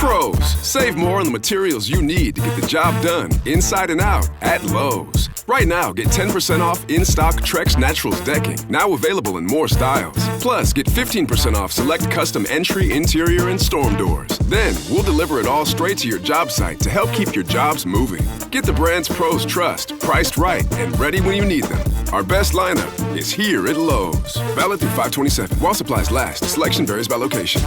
Pros, save more on the materials you need to get the job done inside and out at Lowe's. Right now, get 10% off in-stock Trex Naturals decking, now available in more styles. Plus, get 15% off select custom entry, interior, and storm doors. Then, we'll deliver it all straight to your job site to help keep your jobs moving. Get the brands pros trust, priced right, and ready when you need them. Our best lineup is here at Lowe's. Valid through 5/27. While supplies last. Selection varies by location.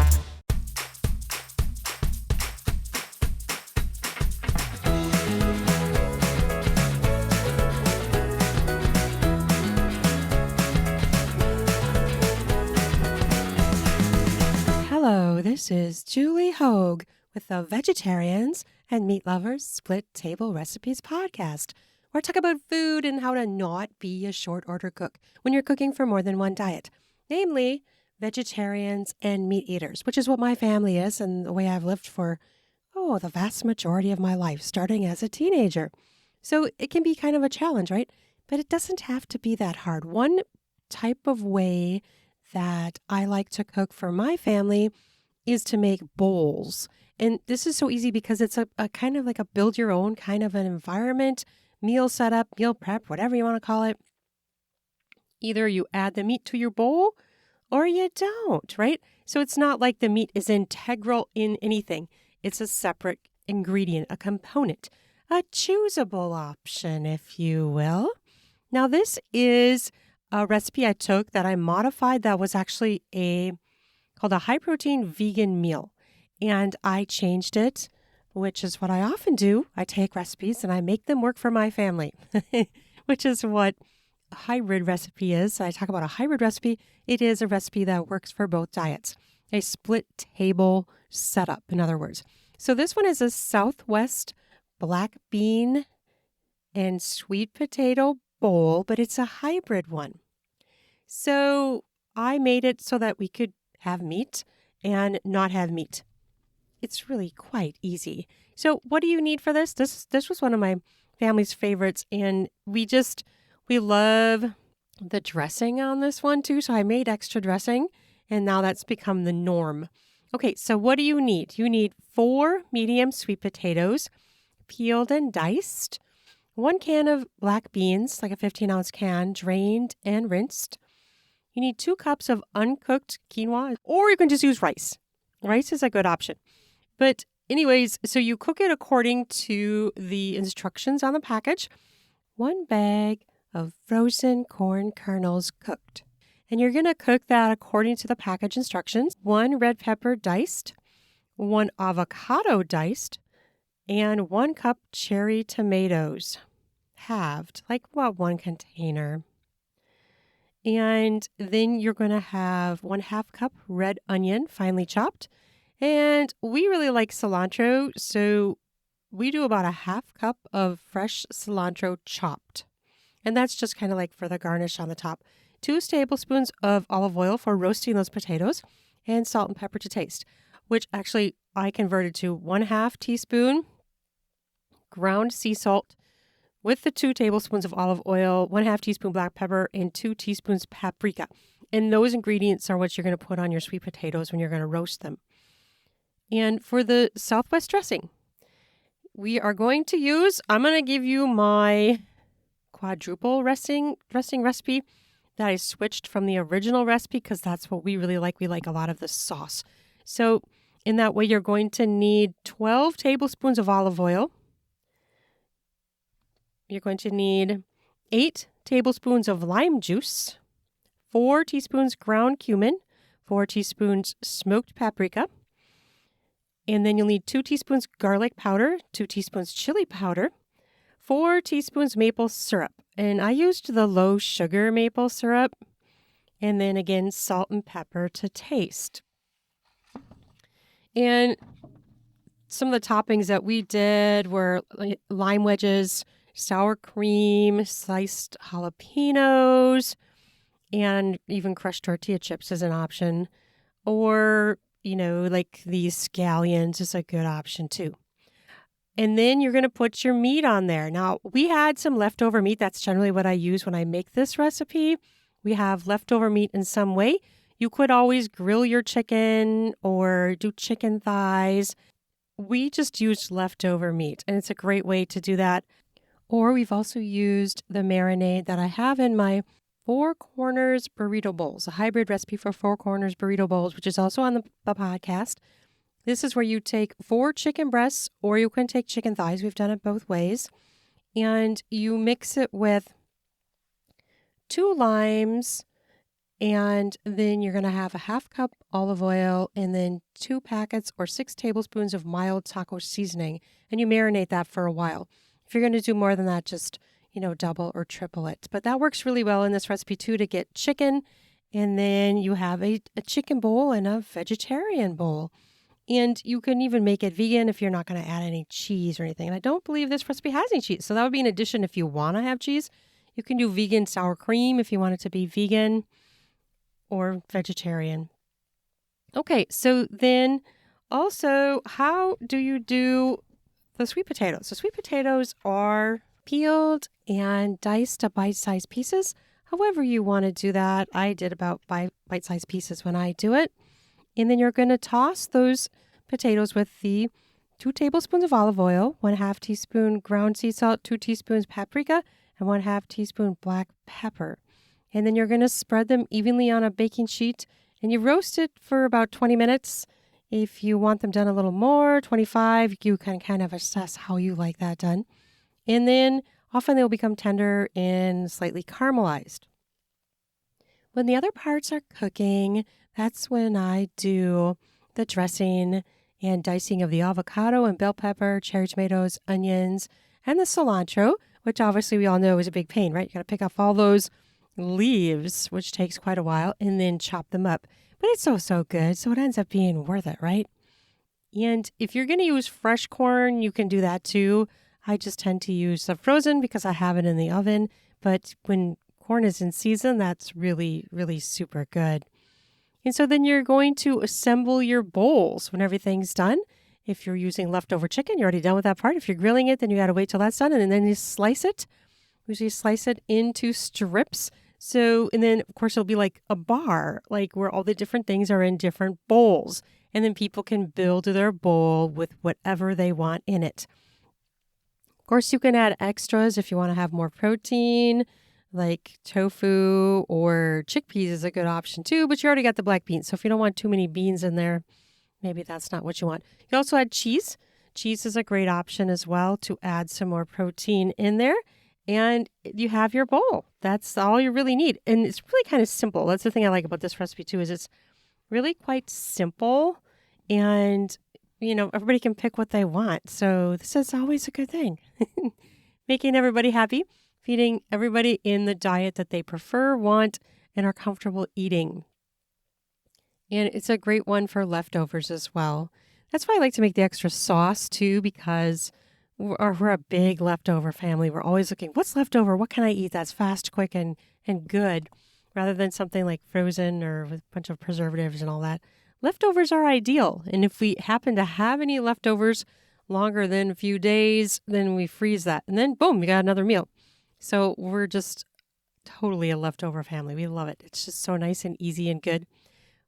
Hello, this is Julie Hogue with the Vegetarians and Meat Lovers Split Table Recipes podcast, where I talk about food and how to not be a short order cook when you're cooking for more than one diet, namely vegetarians and meat eaters, which is what my family is and the way I've lived for, the vast majority of my life, starting as a teenager. So it can be kind of a challenge, right? But it doesn't have to be that hard. One type of way that I like to cook for my family is to make bowls. And this is so easy because it's a kind of like a build your own kind of an environment, meal setup, meal prep, whatever you want to call it. Either you add the meat to your bowl or you don't, right? So it's not like the meat is integral in anything. It's a separate ingredient, a component, a choosable option, if you will. Now, this is a recipe I took that I modified that was actually called a high protein vegan meal. And I changed it, which is what I often do. I take recipes and I make them work for my family, which is what a hybrid recipe is. I talk about a hybrid recipe. It is a recipe that works for both diets, a split table setup, in other words. So this one is a Southwest black bean and sweet potato bowl, but it's a hybrid one. So I made it so that we could have meat and not have meat. It's really quite easy. So what do you need for this? This was one of my family's favorites, and we love the dressing on this one too. So I made extra dressing, and now that's become the norm. Okay, so what do you need? You need 4 medium sweet potatoes, peeled and diced, 1 can of black beans, like a 15-ounce can, drained and rinsed. You need 2 cups of uncooked quinoa, or you can just use rice. Rice is a good option. But anyways, so you cook it according to the instructions on the package. 1 bag of frozen corn kernels cooked. And you're going to cook that according to the package instructions. 1 red pepper diced, 1 avocado diced, and 1 cup cherry tomatoes, halved, like 1 container. And then you're going to have 1/2 cup red onion, finely chopped. And we really like cilantro, so we do about 1/2 cup of fresh cilantro chopped. And that's just kind of like for the garnish on the top. 2 tablespoons of olive oil for roasting those potatoes, and salt and pepper to taste, which actually I converted to 1/2 teaspoon ground sea salt with the 2 tablespoons of olive oil, 1/2 teaspoon black pepper, and 2 teaspoons paprika. And those ingredients are what you're going to put on your sweet potatoes when you're going to roast them. And for the Southwest dressing, we are going to use, I'm going to give you my quadruple dressing recipe that I switched from the original recipe because that's what we really like. We like a lot of the sauce. So in that way, you're going to need 12 tablespoons of olive oil. You're going to need 8 tablespoons of lime juice, 4 teaspoons ground cumin, 4 teaspoons smoked paprika, and then you'll need 2 teaspoons garlic powder, 2 teaspoons chili powder, 4 teaspoons maple syrup. And I used the low sugar maple syrup, and then again, salt and pepper to taste. And some of the toppings that we did were lime wedges, sour cream, sliced jalapenos, and even crushed tortilla chips is an option. Or, like these scallions is a good option too. And then you're going to put your meat on there. Now, we had some leftover meat. That's generally what I use when I make this recipe. We have leftover meat in some way. You could always grill your chicken or do chicken thighs. we just used leftover meat, and it's a great way to do that. Or we've also used the marinade that I have in my Four Corners burrito bowls, a hybrid recipe for Four Corners burrito bowls, which is also on the podcast. This is where you take 4 chicken breasts, or you can take chicken thighs. We've done it both ways. And you mix it with 2 limes, and then you're going to have a 1/2 cup olive oil, and then 2 packets or 6 tablespoons of mild taco seasoning. And you marinate that for a while. If you're going to do more than that, just, double or triple it. But that works really well in this recipe too, to get chicken. And then you have a chicken bowl and a vegetarian bowl. And you can even make it vegan if you're not going to add any cheese or anything. And I don't believe this recipe has any cheese. So that would be an addition if you want to have cheese. You can do vegan sour cream if you want it to be vegan or vegetarian. Okay, so then also, how do you do the sweet potatoes? The sweet potatoes are peeled and diced to bite-sized pieces. However you want to do that, I did about 5 bite-sized pieces when I do it. And then you're going to toss those potatoes with the 2 tablespoons of olive oil, 1/2 teaspoon ground sea salt, 2 teaspoons paprika, and 1/2 teaspoon black pepper. And then you're going to spread them evenly on a baking sheet, and you roast it for about 20 minutes. If you want them done a little more, 25, you can kind of assess how you like that done. And then often they'll become tender and slightly caramelized. When the other parts are cooking, that's when I do the dressing and dicing of the avocado and bell pepper, cherry tomatoes, onions, and the cilantro, which obviously we all know is a big pain, right? You got to pick off all those leaves, which takes quite a while, and then chop them up. But it's so good, so it ends up being worth it, right? And if you're going to use fresh corn, you can do that too. I just tend to use the frozen because I have it in the oven. But when corn is in season, that's really, really super good. And so then you're going to assemble your bowls when everything's done. If you're using leftover chicken, you're already done with that part. If you're grilling it, then you got to wait till that's done, and then you slice it. Usually slice it into strips. So, and then of course it'll be like a bar, like where all the different things are in different bowls. And then people can build their bowl with whatever they want in it. Of course, you can add extras if you want to have more protein, like tofu or chickpeas is a good option too, but you already got the black beans. So if you don't want too many beans in there, maybe that's not what you want. You also add cheese. Cheese is a great option as well to add some more protein in there. And you have your bowl. That's all you really need. And it's really kind of simple. That's the thing I like about this recipe too, is it's really quite simple. And, everybody can pick what they want. So this is always a good thing. Making everybody happy, feeding everybody in the diet that they prefer, want, and are comfortable eating. And it's a great one for leftovers as well. That's why I like to make the extra sauce too, because we're a big leftover family. We're always looking, what's left over? What can I eat that's fast, quick, and good, rather than something like frozen or with a bunch of preservatives and all that. Leftovers are ideal. And if we happen to have any leftovers longer than a few days, then we freeze that. And then boom, you got another meal. So we're just totally a leftover family. We love it. It's just so nice and easy and good.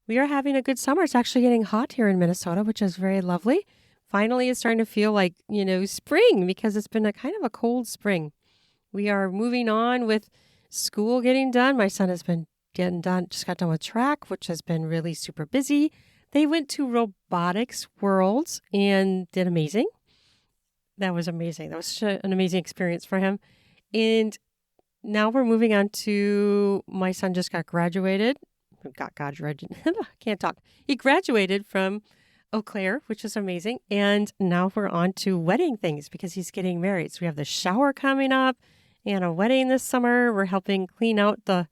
We are having a good summer. It's actually getting hot here in Minnesota, which is very lovely. Finally, it's starting to feel like, spring, because it's been a kind of a cold spring. We are moving on with school getting done. My son has been getting done, just got done with track, which has been really super busy. They went to Robotics Worlds and did amazing. That was amazing. That was such an amazing experience for him. And now we're moving on to, my son just got graduated. Can't talk. He graduated from Eau Claire, which is amazing. And now we're on to wedding things because he's getting married. So we have the shower coming up and a wedding this summer. We're helping clean out the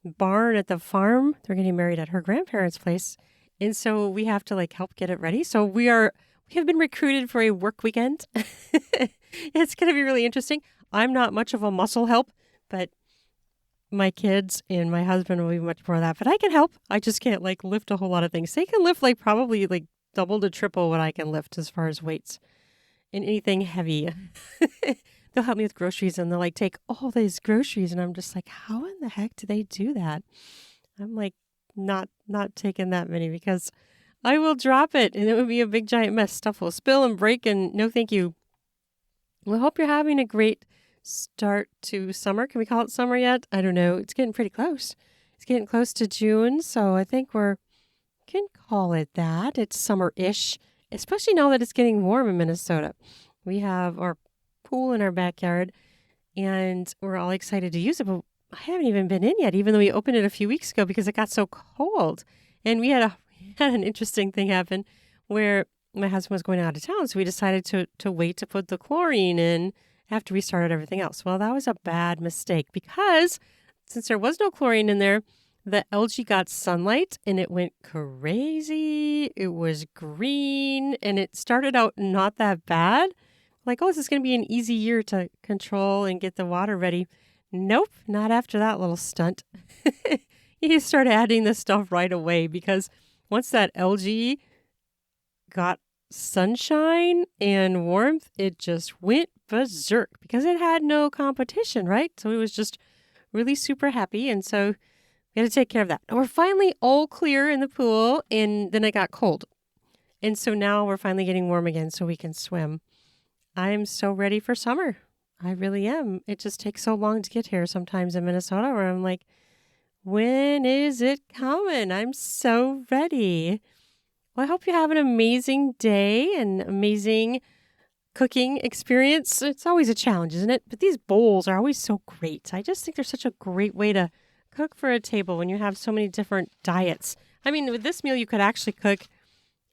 barn at the farm. They're getting married at her grandparents' place. And so we have to help get it ready. So we have been recruited for a work weekend. It's going to be really interesting. I'm not much of a muscle help, but my kids and my husband will be much more of that. But I can help. I just can't lift a whole lot of things. They can lift probably double to triple what I can lift as far as weights and anything heavy. They'll help me with groceries and they'll take all these groceries. And I'm just how in the heck do they do that? I'm not taking that many because I will drop it, and it would be a big giant mess. Stuff will spill and break, and no thank you. Well, I hope you're having a great start to summer. Can we call it summer yet? I don't know. It's getting pretty close. It's getting close to June, so I think can call it that. It's summer-ish, especially now that it's getting warm in Minnesota. We have our pool in our backyard, and we're all excited to use it, but I haven't even been in yet, even though we opened it a few weeks ago because it got so cold. And we had an interesting thing happen where my husband was going out of town, so we decided to wait to put the chlorine in after we started everything else. Well, that was a bad mistake because since there was no chlorine in there, the algae got sunlight and it went crazy. It was green and it started out not that bad. Like, oh, this is going to be an easy year to control and get the water ready. Nope, not after that little stunt. You start adding this stuff right away because once that algae got sunshine and warmth, it just went berserk because it had no competition, right? So it was just really super happy. And so we had to take care of that. And we're finally all clear in the pool, and then it got cold. And so now we're finally getting warm again so we can swim. I'm so ready for summer. I really am. It just takes so long to get here sometimes in Minnesota where I'm like, when is it coming? I'm so ready. Well, I hope you have an amazing day and amazing cooking experience. It's always a challenge, isn't it? But these bowls are always so great. I just think they're such a great way to cook for a table when you have so many different diets. I mean, with this meal, you could actually cook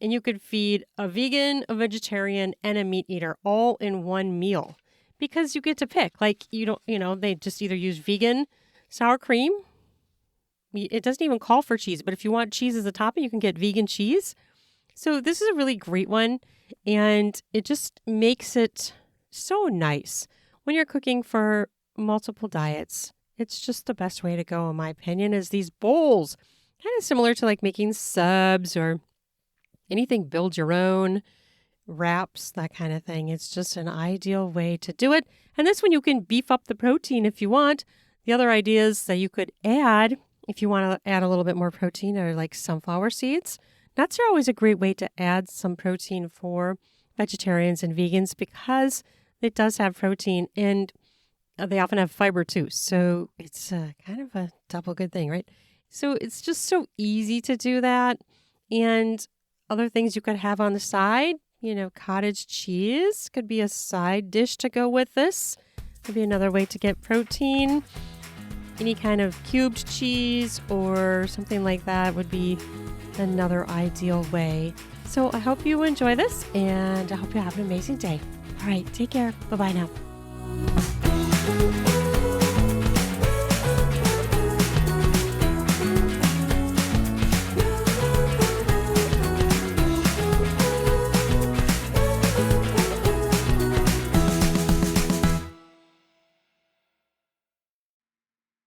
and you could feed a vegan, a vegetarian, and a meat eater all in one meal because you get to pick. Like, they just either use vegan sour cream. It doesn't even call for cheese, but if you want cheese as a topping, you can get vegan cheese. So this is a really great one, and it just makes it so nice when you're cooking for multiple diets. It's just the best way to go, in my opinion, is these bowls. Kind of similar to like making subs or anything build your own, wraps, that kind of thing. It's just an ideal way to do it. And this one you can beef up the protein if you want. The other ideas that you could add, if you want to add a little bit more protein, are like sunflower seeds. Nuts are always a great way to add some protein for vegetarians and vegans because it does have protein and they often have fiber too. So it's kind of a double good thing, right? So it's just so easy to do that. And other things you could have on the side, cottage cheese could be a side dish to go with this. Could be another way to get protein. Any kind of cubed cheese or something like that would be another ideal way. So I hope you enjoy this and I hope you have an amazing day. All right, take care. Bye-bye now.